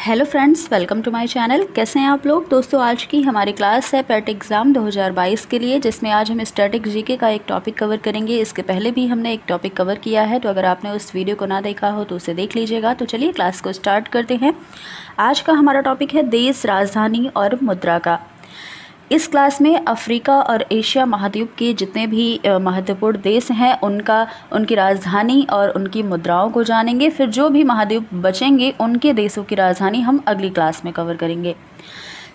Hello friends, welcome to my channel. कैसे हैं आप लोग। दोस्तों, आज की हमारी क्लास है पेट एग्ज़ाम 2022 के लिए, जिसमें आज हम स्टैटिक जीके का एक टॉपिक कवर करेंगे। इसके पहले भी हमने एक टॉपिक कवर किया है, तो अगर आपने उस वीडियो को ना देखा हो तो उसे देख लीजिएगा। तो चलिए क्लास को स्टार्ट करते हैं। आज का हमारा टॉपिक है देश, राजधानी और मुद्रा का। इस क्लास में अफ्रीका और एशिया महाद्वीप के जितने भी महत्वपूर्ण देश हैं उनकी राजधानी और उनकी मुद्राओं को जानेंगे। फिर जो भी महाद्वीप बचेंगे उनके देशों की राजधानी हम अगली क्लास में कवर करेंगे।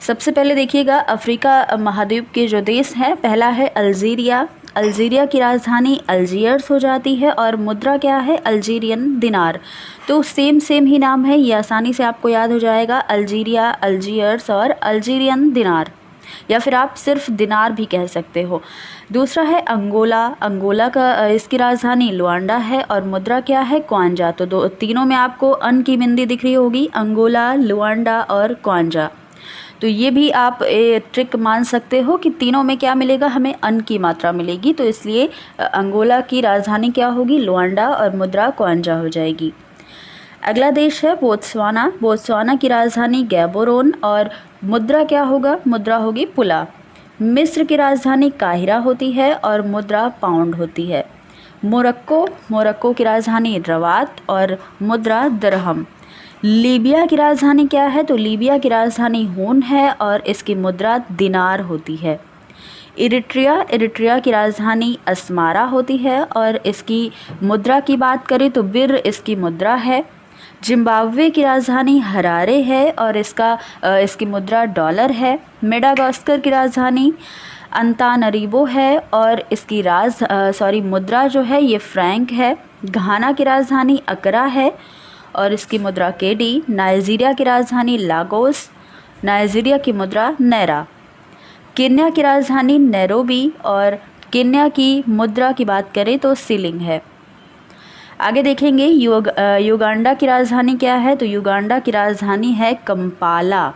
सबसे पहले देखिएगा, अफ्रीका महाद्वीप के जो देश हैं, पहला है अल्जीरिया। अल्जीरिया की राजधानी अल्जीयर्स हो जाती है और मुद्रा क्या है, अल्जीरियन दिनार। तो सेम ही नाम है, ये आसानी से आपको याद हो जाएगा, अल्जीरिया, अल्जीयर्स और अल्जीरियन दिनार, या फिर आप सिर्फ दिनार भी कह सकते हो। दूसरा है अंगोला। अंगोला का इसकी राजधानी लुआंडा है और मुद्रा क्या है, क्वांजा। तो तीनों में आपको अन की बिंदी दिख रही होगी, अंगोला, लुआंडा और क्वांजा। तो ये भी आप ट्रिक मान सकते हो कि तीनों में क्या मिलेगा, हमें अन की मात्रा मिलेगी। तो इसलिए अंगोला की राजधानी क्या होगी, लुआंडा, और मुद्रा क्वांजा हो जाएगी। अगला देश है बोत्सवाना। बोत्सवाना की राजधानी गैबोरोन और मुद्रा क्या होगा, मुद्रा होगी पुला। मिस्र की राजधानी काहिरा होती है और मुद्रा पाउंड होती है। मोरक्को की राजधानी रवात और मुद्रा दिरहम। लीबिया की राजधानी क्या है, तो लीबिया की राजधानी हून है और इसकी मुद्रा दिनार होती है। इरिट्रिया की राजधानी अस्मारा होती है और इसकी मुद्रा की बात करें तो बिर इसकी मुद्रा है। जिम्बाब्वे की राजधानी हरारे है और इसकी मुद्रा डॉलर है। मेडागास्कर की राजधानी अंतानरीबो है और इसकी मुद्रा जो है ये फ्रैंक है। घाना की राजधानी अकरा है और इसकी मुद्रा केडी। नाइजीरिया की राजधानी लागोस, नाइजीरिया की मुद्रा नैरा। केन्या की राजधानी नैरोबी और केन्या की मुद्रा की बात करें तो सिलिंग है। आगे देखेंगे युगांडा की राजधानी क्या है, तो युगांडा की राजधानी है कंपाला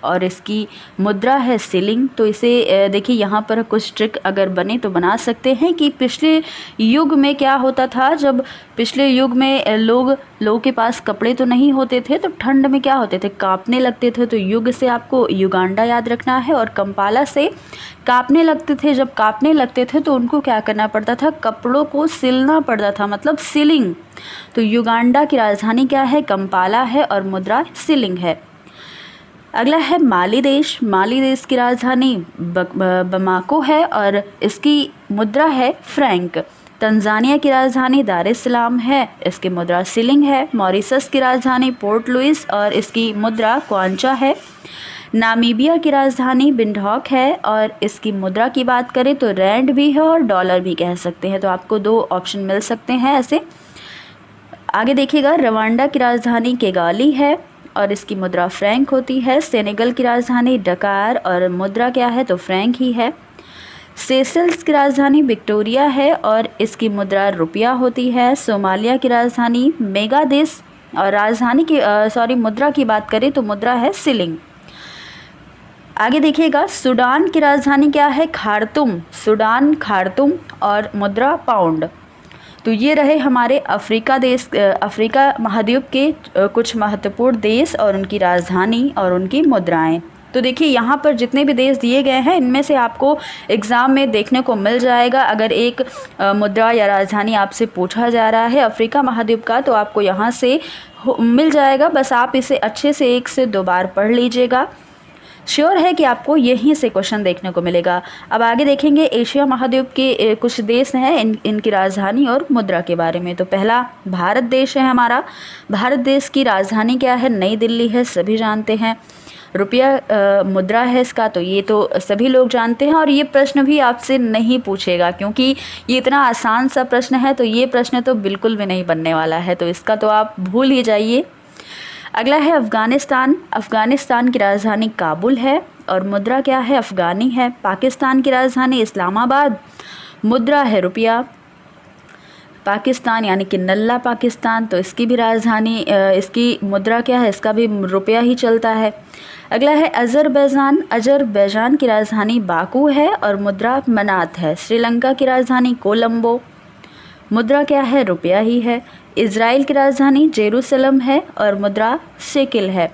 और इसकी मुद्रा है सिलिंग। तो इसे देखिए, यहाँ पर कुछ ट्रिक अगर बने तो बना सकते हैं कि पिछले युग में क्या होता था। जब पिछले युग में लोगों के पास कपड़े तो नहीं होते थे, तो ठंड में क्या होते थे, कांपने लगते थे। तो युग से आपको युगांडा याद रखना है और कंपाला से कांपने लगते थे। जब कांपने लगते थे तो उनको क्या करना पड़ता था, कपड़ों को सिलना पड़ता था, मतलब सिलिंग। तो युगांडा की राजधानी क्या है, कंपाला है और मुद्रा सिलिंग है। अगला है माली देश। माली देश की राजधानी बमाको है और इसकी मुद्रा है फ्रैंक। तंजानिया की राजधानी दार एस सलाम है, इसकी मुद्रा सिलिंग है। मॉरिशस की राजधानी पोर्ट लुइस और इसकी मुद्रा क्वांचा है। नामीबिया की राजधानी विंडहॉक है और इसकी मुद्रा की बात करें तो रैंड भी है और डॉलर भी कह सकते हैं। तो आपको दो ऑप्शन मिल सकते हैं ऐसे। आगे देखिएगा, रवांडा की राजधानी किगाली है और इसकी मुद्रा फ्रैंक होती है। सेनेगल की राजधानी डकार और मुद्रा क्या है, तो फ्रैंक ही है। सेशल्स की राजधानी विक्टोरिया है और इसकी मुद्रा रुपया होती है। सोमालिया की राजधानी मेगादिस और मुद्रा की बात करें तो मुद्रा है सिलिंग। आगे देखिएगा, सूडान की राजधानी क्या है, खार्तूम और मुद्रा पाउंड। तो ये रहे हमारे अफ्रीका महाद्वीप के कुछ महत्वपूर्ण देश और उनकी राजधानी और उनकी मुद्राएं। तो देखिए, यहाँ पर जितने भी देश दिए गए हैं इनमें से आपको एग्ज़ाम में देखने को मिल जाएगा। अगर एक मुद्रा या राजधानी आपसे पूछा जा रहा है अफ्रीका महाद्वीप का, तो आपको यहाँ से मिल जाएगा। बस आप इसे अच्छे से 1 से 2 बार पढ़ लीजिएगा। श्योर है कि आपको यहीं से क्वेश्चन देखने को मिलेगा। अब आगे देखेंगे एशिया महाद्वीप के कुछ देश हैं, इनकी राजधानी और मुद्रा के बारे में। तो पहला भारत देश है हमारा। भारत देश की राजधानी क्या है, नई दिल्ली है, सभी जानते हैं। रुपया मुद्रा है इसका, तो ये तो सभी लोग जानते हैं। और ये प्रश्न भी आपसे नहीं पूछेगा क्योंकि ये इतना आसान सा प्रश्न है, तो ये प्रश्न तो बिल्कुल भी नहीं बनने वाला है, तो इसका तो आप भूल ही जाइए। अगला है अफ़गानिस्तान। अफ़गानिस्तान की राजधानी काबुल है और मुद्रा क्या है, अफ़गानी है। पाकिस्तान की राजधानी इस्लामाबाद, मुद्रा है रुपया। पाकिस्तान यानी कि नल्ला पाकिस्तान, तो इसकी भी राजधानी इसकी मुद्रा क्या है, इसका भी रुपया ही चलता है। अगला है अज़रबैजान। अज़रबैजान की राजधानी बाकू है और मुद्रा मनात है। श्रीलंका की राजधानी कोलंबो, मुद्रा क्या है, रुपया ही है। इज़राइल की राजधानी जेरूसलम है और मुद्रा शेकिल है।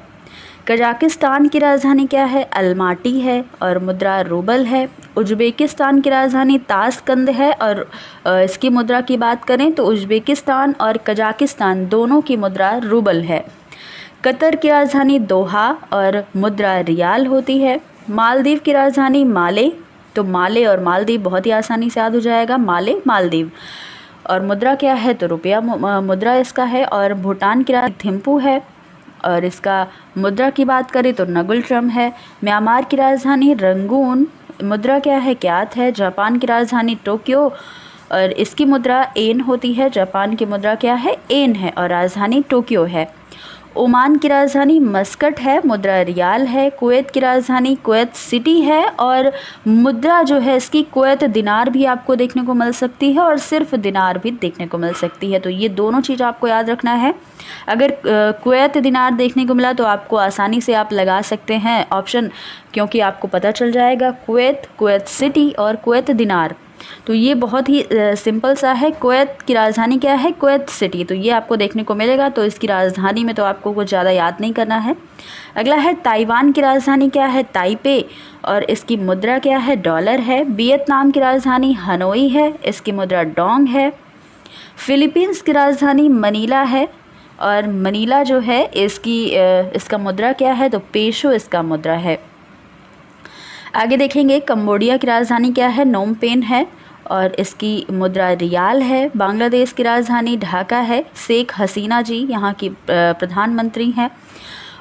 कजाकिस्तान की राजधानी क्या है? अलमाटी है और मुद्रा रूबल है। उज़्बेकिस्तान की राजधानी ताशकंद है और इसकी मुद्रा की बात करें तो उज़्बेकिस्तान और कजाकिस्तान दोनों की मुद्रा रूबल है। कतर की राजधानी दोहा और मुद्रा रियाल होती है। मालदीव की राजधानी माले, तो माले और मालदीव बहुत ही आसानी से याद हो जाएगा, माले मालदीव। और मुद्रा क्या है? तो रुपया मुद्रा इसका है। और भूटान की राजधानी थिम्पू है और इसका मुद्रा की बात करें तो नगुल ट्रम है। म्यांमार की राजधानी रंगून, मुद्रा क्या है? क्यात है। जापान की राजधानी टोक्यो और इसकी मुद्रा एन होती है। जापान की मुद्रा क्या है? एन है और राजधानी टोक्यो है। ओमान की राजधानी मस्कट है, मुद्रा रियाल है। कुवैत की राजधानी कुवैत सिटी है और मुद्रा जो है इसकी कुवैत दिनार भी आपको देखने को मिल सकती है और सिर्फ दिनार भी देखने को मिल सकती है। तो ये दोनों चीज़ आपको याद रखना है। अगर कुवैत दिनार देखने को मिला तो आपको आसानी से आप लगा सकते हैं ऑप्शन, क्योंकि आपको पता चल जाएगा कुवैत, कुवैत सिटी और कुवैत दिनार। तो ये बहुत ही सिंपल सा है। कुवैत की राजधानी क्या है? कुवैत सिटी, तो ये आपको देखने को मिलेगा। तो इसकी राजधानी में तो आपको कुछ ज़्यादा याद नहीं करना है। अगला है ताइवान की राजधानी क्या है? ताइपे और इसकी मुद्रा क्या है? डॉलर है। वियतनाम की राजधानी हनोई है, इसकी मुद्रा डोंग है। फिलीपींस की राजधानी मनीला है और मनीला जो है इसका मुद्रा क्या है? तो पेशो इसका मुद्रा है। आगे देखेंगे कंबोडिया की राजधानी क्या है? नोम पेन है और इसकी मुद्रा रियाल है। बांग्लादेश की राजधानी ढाका है। शेख हसीना जी यहाँ की प्रधानमंत्री हैं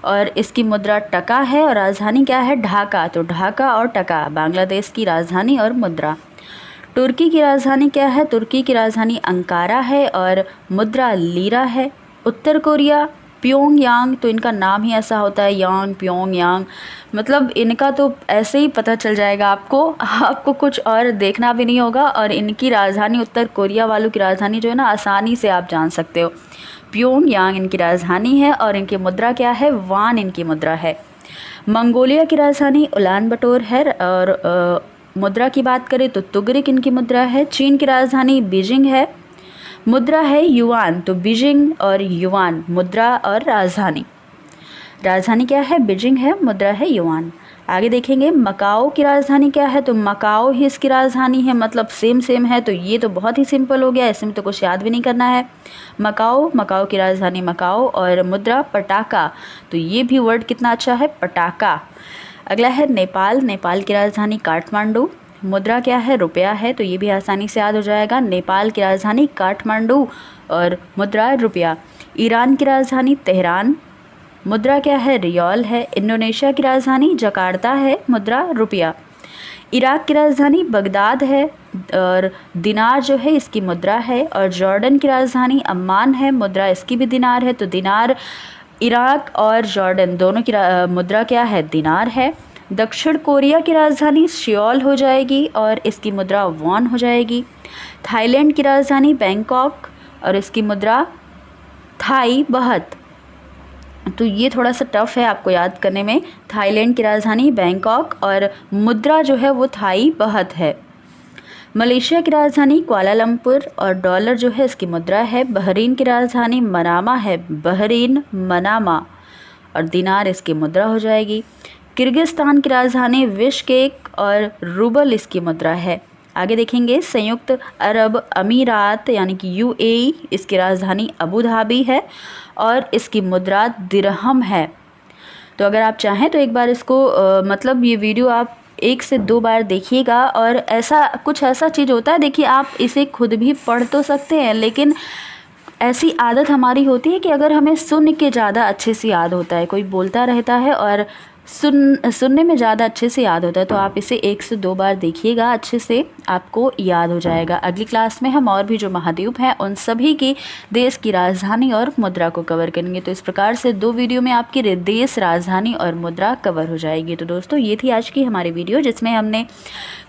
और इसकी मुद्रा टका है और राजधानी क्या है? ढाका, तो ढाका और टका बांग्लादेश की राजधानी और मुद्रा। तुर्की की राजधानी क्या है? तुर्की की राजधानी अंकारा है और मुद्रा लीरा है। उत्तर कोरिया प्योंगयांग, तो इनका नाम ही ऐसा होता है यांग प्योंगयांग, मतलब इनका तो ऐसे ही पता चल जाएगा आपको कुछ और देखना भी नहीं होगा। और इनकी राजधानी, उत्तर कोरिया वालों की राजधानी जो है ना, आसानी से आप जान सकते हो, प्योंगयांग इनकी राजधानी है और इनकी मुद्रा क्या है? वान इनकी मुद्रा है। मंगोलिया की राजधानी उलान बटोर है और मुद्रा की बात करें तो तुगरिक इनकी मुद्रा है। चीन की राजधानी बीजिंग है, मुद्रा है युआन, तो बीजिंग और युआन मुद्रा और राजधानी। राजधानी क्या है? बीजिंग है, मुद्रा है युआन। आगे देखेंगे मकाओ की राजधानी क्या है? तो मकाओ ही इसकी राजधानी है, मतलब सेम है। तो ये तो बहुत ही सिंपल हो गया, इसमें तो कुछ याद भी नहीं करना है। मकाओ की राजधानी मकाओ और मुद्रा पटाका, तो ये भी वर्ड कितना अच्छा है, पटाका। अगला है नेपाल की राजधानी काठमांडू, मुद्रा क्या है? रुपया है, तो ये भी आसानी से याद हो जाएगा। नेपाल की राजधानी काठमांडू और मुद्रा रुपया। ईरान की राजधानी तेहरान, मुद्रा क्या है? रियाल है। इंडोनेशिया की राजधानी जकार्ता है, मुद्रा रुपया। इराक की राजधानी बगदाद है और दिनार जो है इसकी मुद्रा है। और जॉर्डन की राजधानी अम्मान है, मुद्रा इसकी भी दिनार है। तो दिनार, इराक और जॉर्डन दोनों की मुद्रा क्या है? दिनार है। दक्षिण कोरिया की राजधानी सियोल हो जाएगी और इसकी मुद्रा वॉन हो जाएगी। थाईलैंड की राजधानी बैंकॉक और इसकी मुद्रा थाई बहत, तो ये थोड़ा सा टफ है आपको याद करने में। थाईलैंड की राजधानी बैंकॉक और मुद्रा जो है वो थाई बहत है। मलेशिया की राजधानी कुआलालंपुर और डॉलर जो है इसकी मुद्रा है। बहरीन की राजधानी मनामा है, बहरीन मनामा और दिनार इसकी मुद्रा हो जाएगी। किर्गिस्तान की राजधानी बिश्केक और रूबल इसकी मुद्रा है। आगे देखेंगे संयुक्त अरब अमीरात यानी कि यूएई, इसकी राजधानी अबू धाबी है और इसकी मुद्रा दिरहम है। तो अगर आप चाहें तो एक बार इसको मतलब ये वीडियो आप 1 से 2 बार देखिएगा। और ऐसा चीज़ होता है, देखिए आप इसे खुद भी पढ़ तो सकते हैं, लेकिन ऐसी आदत हमारी होती है कि अगर हमें सुन के ज़्यादा अच्छे से याद होता है, कोई बोलता रहता है और सुनने में ज़्यादा अच्छे से याद होता है, तो आप इसे 1 से 2 बार देखिएगा, अच्छे से आपको याद हो जाएगा। अगली क्लास में हम और भी जो महाद्वीप हैं उन सभी की देश की राजधानी और मुद्रा को कवर करेंगे। तो इस प्रकार से 2 वीडियो में आपकी देश, राजधानी और मुद्रा कवर हो जाएगी। तो दोस्तों ये थी आज की हमारी वीडियो, जिसमें हमने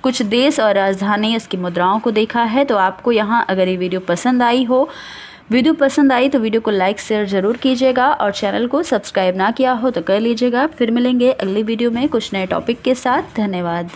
कुछ देश और राजधानी, इसकी मुद्राओं को देखा है। तो आपको यहाँ अगर ये वीडियो पसंद आई तो वीडियो को लाइक शेयर ज़रूर कीजिएगा और चैनल को सब्सक्राइब ना किया हो तो कर लीजिएगा। फिर मिलेंगे अगली वीडियो में कुछ नए टॉपिक के साथ। धन्यवाद।